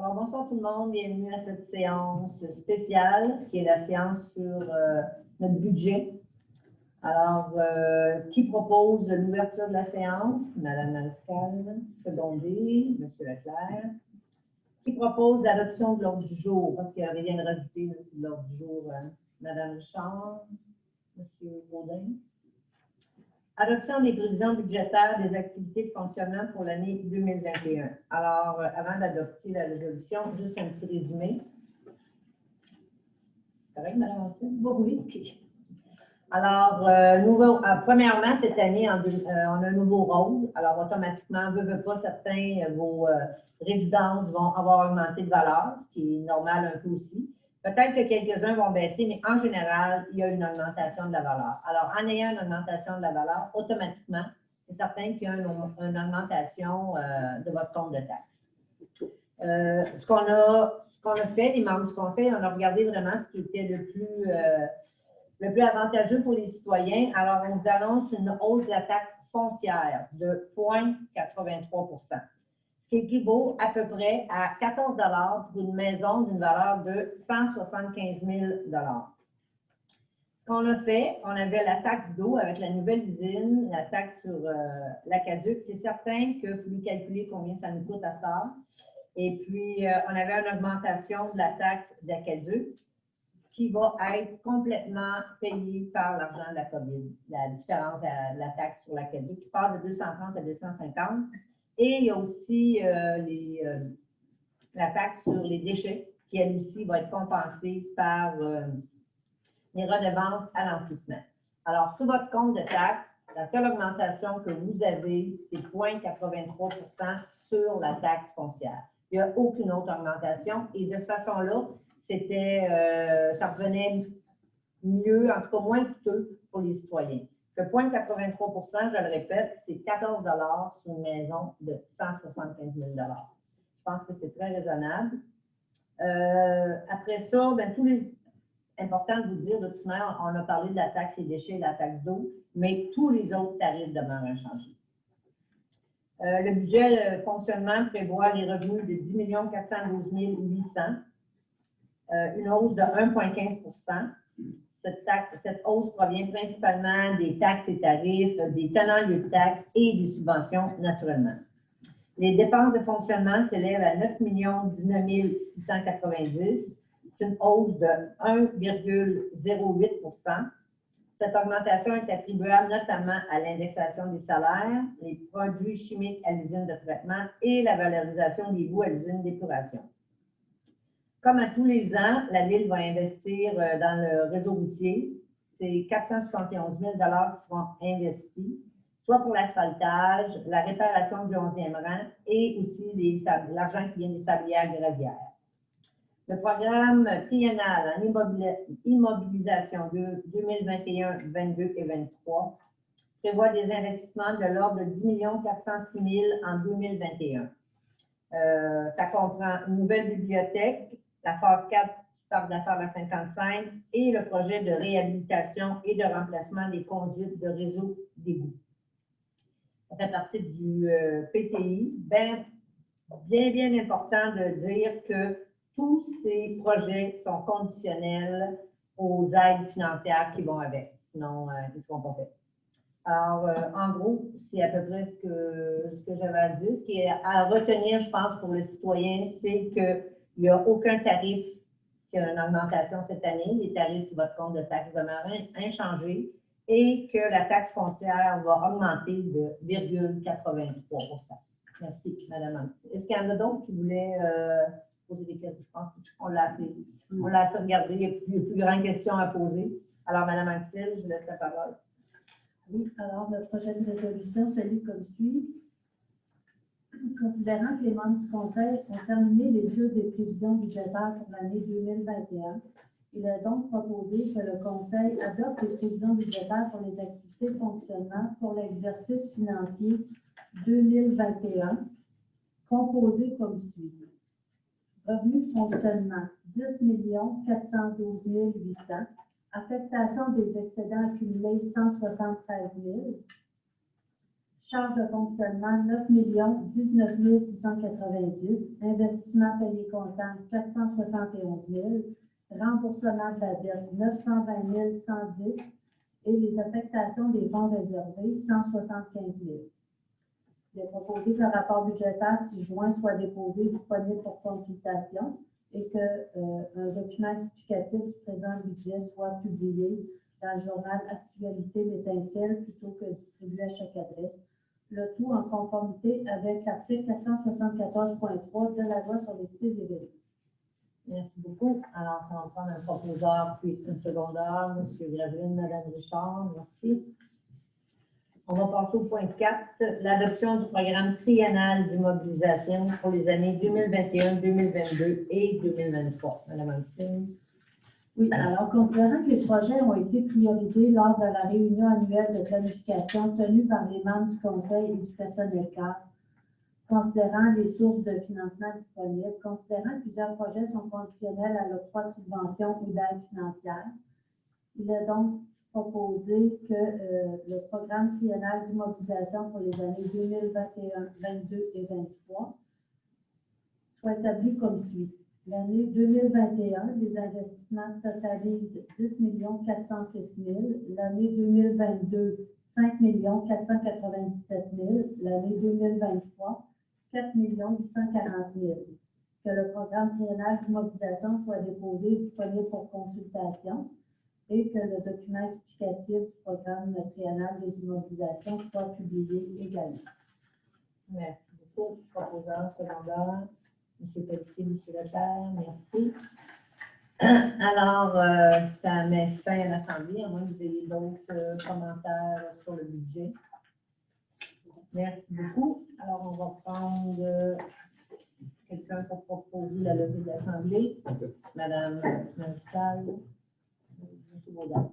Alors, bonsoir tout le monde, bienvenue à cette séance spéciale qui est la séance sur notre budget. Alors, qui propose l'ouverture de la séance? Madame Mariscal, secondée, M. Leclerc. Qui propose l'adoption de l'ordre du jour? Parce qu'il n'y a rien de rajouté sur l'ordre du jour. Madame Richard, M. Baudin. Adoption des prévisions budgétaires des activités de fonctionnement pour l'année 2021. Alors, avant d'adopter la résolution, juste un petit résumé. Correct, Mme Antine? Oui, oui. Alors, premièrement, cette année, on a un nouveau rôle. Alors, automatiquement, veut pas, certains, vos résidences vont avoir augmenté de valeur, ce qui est normal un peu aussi. Peut-être que quelques-uns vont baisser, mais en général, il y a une augmentation de la valeur. Alors, en ayant une augmentation de la valeur, automatiquement, c'est certain qu'il y a une augmentation de votre compte de taxes. Ce qu'on a fait, les membres du conseil, on a regardé vraiment ce qui était le plus avantageux pour les citoyens. Alors, on nous annonce une hausse de la taxe foncière de 0,83 %, ce qui équivaut à peu près à 14 $ pour une maison d'une valeur de 175 000 $. Ce qu'on a fait, on avait la taxe d'eau avec la nouvelle usine, la taxe sur l'Aqueduc. C'est certain qu'il faut lui calculer combien ça nous coûte à ça. Et puis, on avait une augmentation de la taxe d'Aqueduc qui va être complètement payée par l'argent de la COVID. La différence de la taxe sur l'Aqueduc qui passe de 230 à 250. Et il y a aussi la taxe sur les déchets, qui elle aussi va être compensée par les redevances à l'enfouissement. Alors, sur votre compte de taxe, la seule augmentation que vous avez, c'est 0,83 % sur la taxe foncière. Il n'y a aucune autre augmentation. Et de cette façon-là, ça revenait mieux, en tout cas moins coûteux pour les citoyens. Le 0,83 %, je le répète, c'est 14 $ sur une maison de 175 000 $. Je pense que c'est très raisonnable. Après ça, important de vous dire, de toute manière, on a parlé de la taxe des déchets et de la taxe d'eau, mais tous les autres tarifs demeurent inchangés. Le budget de fonctionnement prévoit les revenus de 10 412 800, une hausse de 1,15 %. Cette hausse provient principalement des taxes et tarifs, des tenants lieux de taxes et des subventions, naturellement. Les dépenses de fonctionnement s'élèvent à 9 19 690, c'est une hausse de 1,08 %. Cette augmentation est attribuable notamment à l'indexation des salaires, les produits chimiques à l'usine de traitement et la valorisation des boues à l'usine d'épuration. Comme à tous les ans, la Ville va investir dans le réseau routier. C'est 471 000 $ qui seront investis, soit pour l'asphaltage, la réparation du 11e rang et aussi l'argent qui vient des sablières gravières. Le programme triennal en immobilisation de 2021, 22 et 23 prévoit des investissements de l'ordre de 10 406 000 en 2021. Ça comprend une nouvelle bibliothèque, la phase 4 du parc d'affaires à 55 et le projet de réhabilitation et de remplacement des conduites de réseau d'égouts. Ça fait partie du PTI. Bien important de dire que tous ces projets sont conditionnels aux aides financières qui vont avec, sinon ils ne seront pas faits. Alors, en gros, c'est à peu près ce que j'avais à dire. Ce qui est à retenir, je pense, pour le citoyen, c'est qu'il n'y a aucun tarif qui a une augmentation cette année. Les tarifs sur votre compte de taxe demeurent inchangés et que la taxe foncière va augmenter de 0,83 %. Merci, Mme Antine. Est-ce qu'il y en a d'autres qui voulaient poser des questions? Je pense qu'on l'a assez regardé. Il y a plus grandes questions à poser. Alors, Mme Antine, je vous laisse la parole. Oui, alors le projet de résolution se lit comme suit. Considérant que les membres du Conseil ont terminé les jeux des prévisions budgétaires pour l'année 2021, il est donc proposé que le Conseil adopte les prévisions budgétaires pour les activités de fonctionnement pour l'exercice financier 2021, composé comme suit. Revenu de fonctionnement, 10 412 800. Affectation des excédents accumulés, 173 000. Charges de fonctionnement, 9 19 690. Investissement payé comptant, 471 000. Remboursement de la dette, 920 110. Et les affectations des fonds réservés, 175 000. Il est proposé que le rapport budgétaire 6 juin soit déposé disponible pour consultation et qu'un document explicatif du présent budget soit publié dans le journal Actualité l'Étincelle plutôt que distribué à chaque adresse. Le tout en conformité avec l'article 474.3 de la loi sur les cités et villes. Merci beaucoup. Alors, ça va prendre un proposeur puis un secondaire. M. Graveline, Mme Richard, merci. On va passer au point 4, l'adoption du programme triennal d'immobilisation pour les années 2021, 2022 et 2023. Mme Antine. Oui, alors considérant que les projets ont été priorisés lors de la réunion annuelle de planification tenue par les membres du Conseil et du personnel cadre, considérant les sources de financement disponibles, considérant que plusieurs projets sont conditionnels à l'octroi de subventions ou d'aides financières, il est donc proposé que le programme triennal d'immobilisation pour les années 2021, 2022 et 2023 soit établi comme suit. L'année 2021, les investissements totalisent 10 406 000. L'année 2022, 5 497 000. L'année 2023, 4 840 000. Que le programme triennal d'immobilisation soit déposé disponible pour consultation et que le document explicatif du programme triennal des immobilisations soit publié également. Merci beaucoup. Proposeur, secondaire. M. Pelletier, M. Leclerc, merci. Alors, ça met fin à l'Assemblée, à moins que vous ayez d'autres commentaires sur le budget. Merci beaucoup. Alors, on va prendre quelqu'un pour proposer la levée de l'Assemblée. Mme Mariscal, M. Baudin.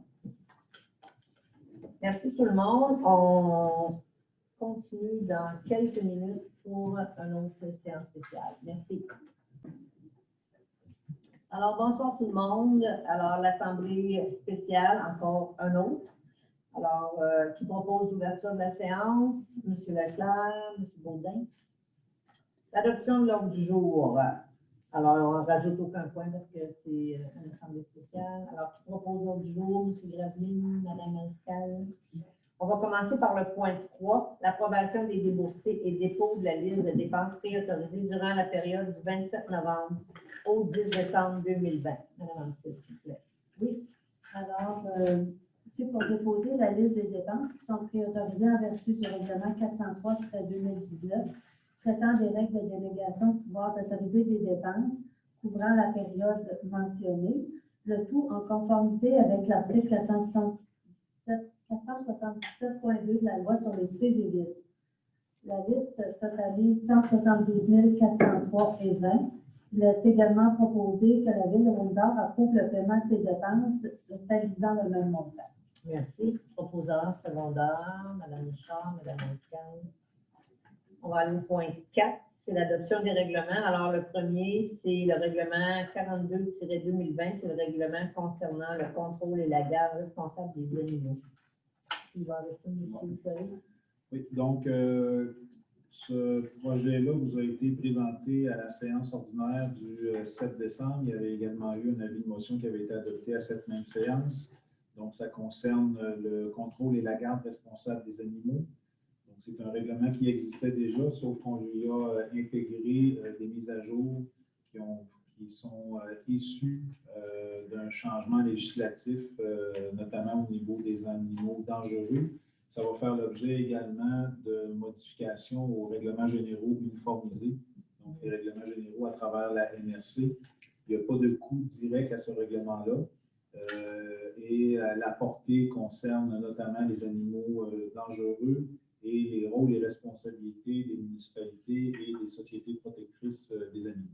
Merci tout le monde. On continue dans quelques minutes pour une autre séance spéciale. Merci. Alors, bonsoir tout le monde. Alors, l'Assemblée spéciale, encore un autre. Alors, qui propose l'ouverture de la séance? M. Leclerc, M. Baudin. L'adoption de l'ordre du jour. Alors, on ne rajoute aucun point parce que c'est une assemblée spéciale. Alors, qui propose l'ordre du jour? M. Graveline, Mme Mariscal. On va commencer par le point 3, l'approbation des déboursés et dépôt de la liste de dépenses préautorisées durant la période du 27 novembre au 10 décembre 2020. Madame Antille, s'il vous plaît. Oui, alors, c'est pour déposer la liste des dépenses qui sont préautorisées en vertu du règlement 403/2019, traitant des règles de délégation de pouvoir d'autoriser des dépenses couvrant la période mentionnée, le tout en conformité avec l'article 477.2 de la loi sur les cités et villes. La liste totalise 172 403,20. Il est également proposé que la Ville de Windsor approuve le paiement de ces dépenses totalisant le même montant. Merci. Proposeur, secondaire, Mme Richard, Mme Mariscal. On va aller au point 4, c'est l'adoption des règlements. Alors, le premier, c'est le règlement 42-2020, c'est le règlement concernant le contrôle et la garde responsable des animaux. Il va avec ça, M. Ferry. Oui, donc, ce projet-là vous a été présenté à la séance ordinaire du 7 décembre. Il y avait également eu un avis de motion qui avait été adopté à cette même séance. Donc, ça concerne le contrôle et la garde responsable des animaux. Donc, c'est un règlement qui existait déjà, sauf qu'on lui a intégré des mises à jour qui sont issues d'un changement législatif, notamment au niveau des animaux dangereux. Ça va faire l'objet également de modifications aux règlements généraux uniformisés, donc les règlements généraux à travers la NRC. Il n'y a pas de coût direct à ce règlement-là. Et la portée concerne notamment les animaux dangereux et les rôles et responsabilités des municipalités et des sociétés protectrices des animaux.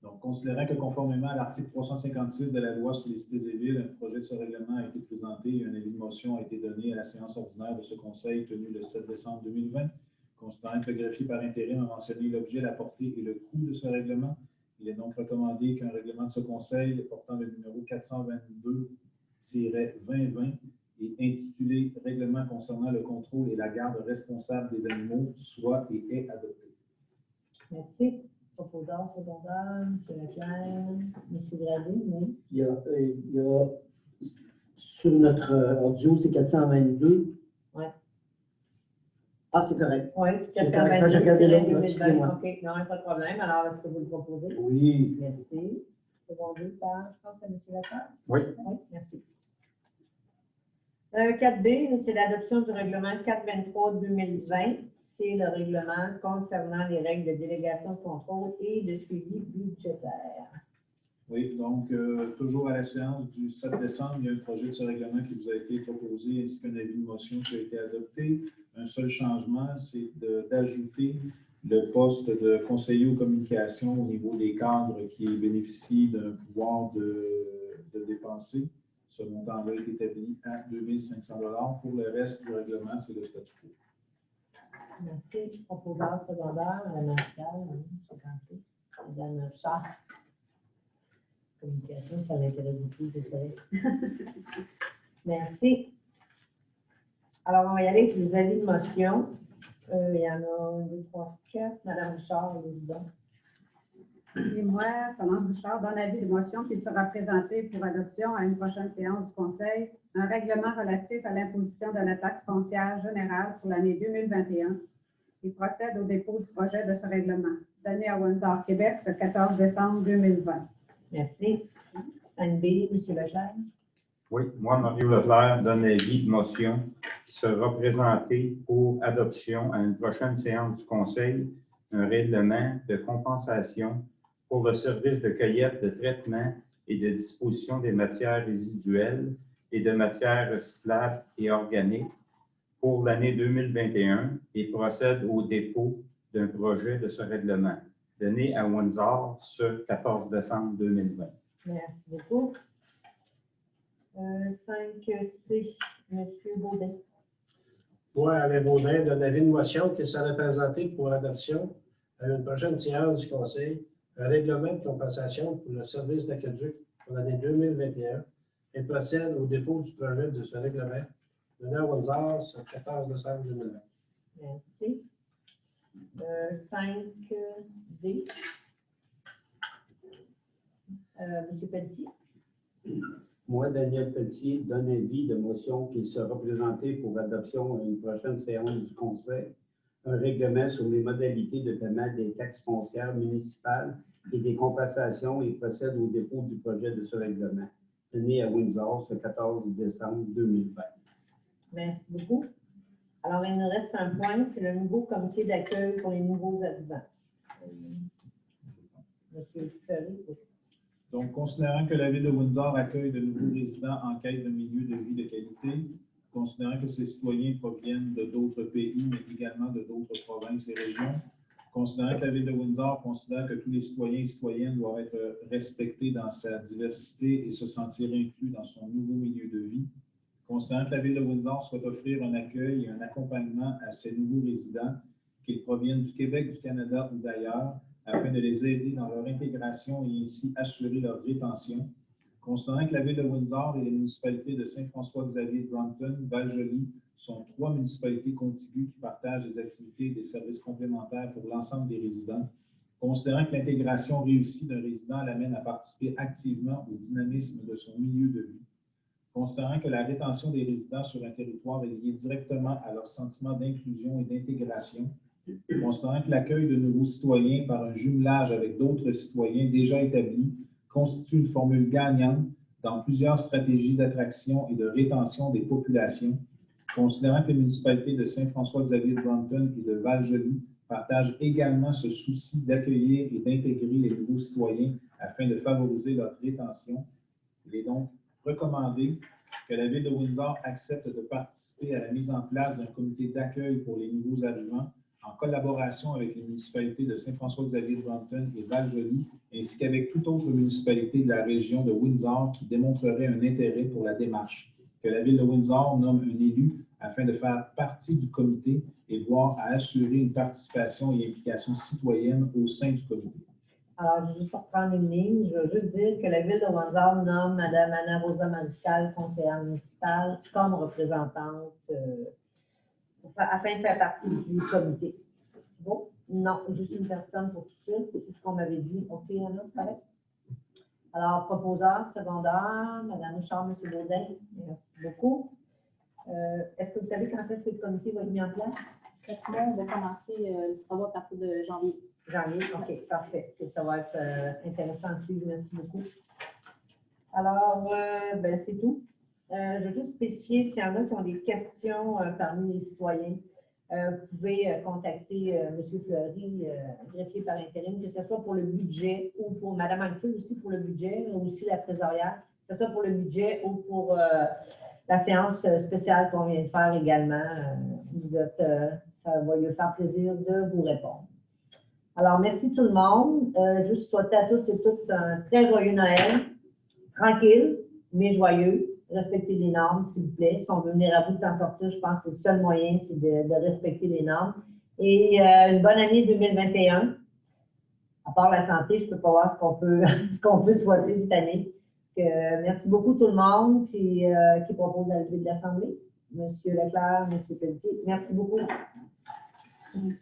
Donc, considérant que conformément à l'article 356 de la loi sur les cités et villes, un projet de ce règlement a été présenté et un avis de motion a été donné à la séance ordinaire de ce conseil tenue le 7 décembre 2020. Considérant que le greffier par intérim a mentionné l'objet, la portée et le coût de ce règlement, il est donc recommandé qu'un règlement de ce conseil portant le numéro 422-2020 et intitulé « Règlement concernant le contrôle et la garde responsable des animaux » soit et est adopté. Merci. Proposant secondaire, M. Leclerc, M. Gradé, oui. Il y a sur notre audio, c'est 422. Ouais. Ah, c'est correct. Oui, C'est correct. Quand j'ai regardé l'autre, 2020. excusez-moi. OK, non, pas de problème. Alors, est-ce que vous le proposez? Oui. Merci. Secondé par, je pense, à M. Leclerc. Oui. Oui, merci. 4B, c'est l'adoption du règlement 423-2020. C'est le règlement concernant les règles de délégation de contrôle et de suivi budgétaire. Oui, donc, toujours à la séance du 7 décembre, il y a un projet de ce règlement qui vous a été proposé ainsi qu'un avis de motion qui a été adopté. Un seul changement, c'est d'ajouter le poste de conseiller aux communications au niveau des cadres qui bénéficient d'un pouvoir de dépenser. Ce montant-là est établi à 2 500 $. Pour le reste du règlement, c'est le statu quo. Merci. Proposeur secondaire, Mme Martial, Mme Charles. Communication, ça l'intéresse beaucoup, je sais. Merci. Alors, on va y aller avec les avis de motion. Il y en a 1, 2, 3, 4. Mme Charles, présidente. Et moi, Solange Bouchard, donne avis de motion qui sera présenté pour adoption à une prochaine séance du Conseil, un règlement relatif à l'imposition de la taxe foncière générale pour l'année 2021 et procède au dépôt du projet de ce règlement, donné à Windsor, Québec, ce 14 décembre 2020. Merci. 5B, M. Leclerc. Oui, moi, Mario Leclerc, donne avis de motion qui sera présenté pour adoption à une prochaine séance du Conseil, un règlement de compensation pour le service de cueillette, de traitement et de disposition des matières résiduelles et de matières recyclables et organiques pour l'année 2021 et procède au dépôt d'un projet de ce règlement, donné à Windsor ce 14 décembre 2020. Merci beaucoup. 5C, M. Baudin. Moi, Alain Baudin, donne avis de motion qui sera présenté pour adoption à une prochaine séance du Conseil, un règlement de compensation pour le service d'aqueduc pour l'année 2021 et procède au dépôt du projet de ce règlement donné à Windsor ce 14 décembre 2020. Merci. 5D. M. Pelletier. Moi, Daniel Pelletier, donne avis de motion qui sera présenté pour adoption à une prochaine séance du Conseil, un règlement sur les modalités de paiement des taxes foncières municipales et des compensations et procède au dépôt du projet de ce règlement, donné à Windsor ce 14 décembre 2020. Merci beaucoup. Alors, il nous reste un point, c'est le nouveau comité d'accueil pour les nouveaux arrivants. Monsieur Ferry. Donc, considérant que la Ville de Windsor accueille de nouveaux résidents en quête d'un milieu de vie de qualité, considérant que ces citoyens proviennent de d'autres pays, mais également de d'autres provinces et régions, considérant que la Ville de Windsor considère que tous les citoyens et citoyennes doivent être respectés dans sa diversité et se sentir inclus dans son nouveau milieu de vie, considérant que la Ville de Windsor souhaite offrir un accueil et un accompagnement à ces nouveaux résidents, qu'ils proviennent du Québec, du Canada ou d'ailleurs, afin de les aider dans leur intégration et ainsi assurer leur rétention. Considérant que la Ville de Windsor et les municipalités de Saint-François-Xavier, Brampton, Val-Joli sont 3 municipalités contiguës qui partagent des activités et des services complémentaires pour l'ensemble des résidents. Considérant que l'intégration réussie d'un résident l'amène à participer activement au dynamisme de son milieu de vie. Considérant que la rétention des résidents sur un territoire est liée directement à leur sentiment d'inclusion et d'intégration. Considérant que l'accueil de nouveaux citoyens par un jumelage avec d'autres citoyens déjà établis constitue une formule gagnante dans plusieurs stratégies d'attraction et de rétention des populations, considérant que les municipalités de Saint-François-Xavier, de Brampton et de Val-Joli partagent également ce souci d'accueillir et d'intégrer les nouveaux citoyens afin de favoriser leur rétention, il est donc recommandé que la Ville de Windsor accepte de participer à la mise en place d'un comité d'accueil pour les nouveaux arrivants en collaboration avec les municipalités de Saint-François-Xavier, de Brampton et Val-Joli, ainsi qu'avec toute autre municipalité de la région de Windsor qui démontrerait un intérêt pour la démarche. Que la Ville de Windsor nomme un élu afin de faire partie du comité et voir à assurer une participation et implication citoyenne au sein du comité. Alors, je vais juste reprendre une ligne. Je veux juste dire que la Ville de Windsor nomme Mme Anna Rosa Mariscal, conseillère municipale, comme représentante afin de faire partie du comité. Bon? Non, juste une personne pour tout de suite. C'est ce qu'on m'avait dit. OK, Anna, c'est correct? Alors, proposeur, secondaire, Mme Richard, M. Baudin, merci beaucoup. Est-ce que vous savez quand est-ce que le comité va être mis en place? On va commencer les travaux à partir de janvier. Janvier, OK, parfait. Ça va être intéressant à suivre. Merci beaucoup. Alors, ben, c'est tout. Je vais juste spécifier s'il y en a qui ont des questions parmi les citoyens. Vous pouvez contacter M. Fleury, greffier par intérim, que ce soit pour le budget ou pour Mme Anctil aussi pour le budget, ou aussi la trésorière, que ce soit pour le budget ou pour la séance spéciale qu'on vient de faire également. Ça va lui faire plaisir de vous répondre. Alors, merci tout le monde. Juste souhaiter à tous et toutes un très joyeux Noël, tranquille, mais joyeux. Respectez les normes, s'il vous plaît. Si on veut venir à bout de s'en sortir, je pense que le seul moyen, c'est de respecter les normes. Et une bonne année 2021. À part la santé, je ne peux pas voir ce qu'on peut souhaiter cette année. Merci beaucoup tout le monde qui propose à lever de l'Assemblée. M. Leclerc, M. Pelletier, merci beaucoup. Merci.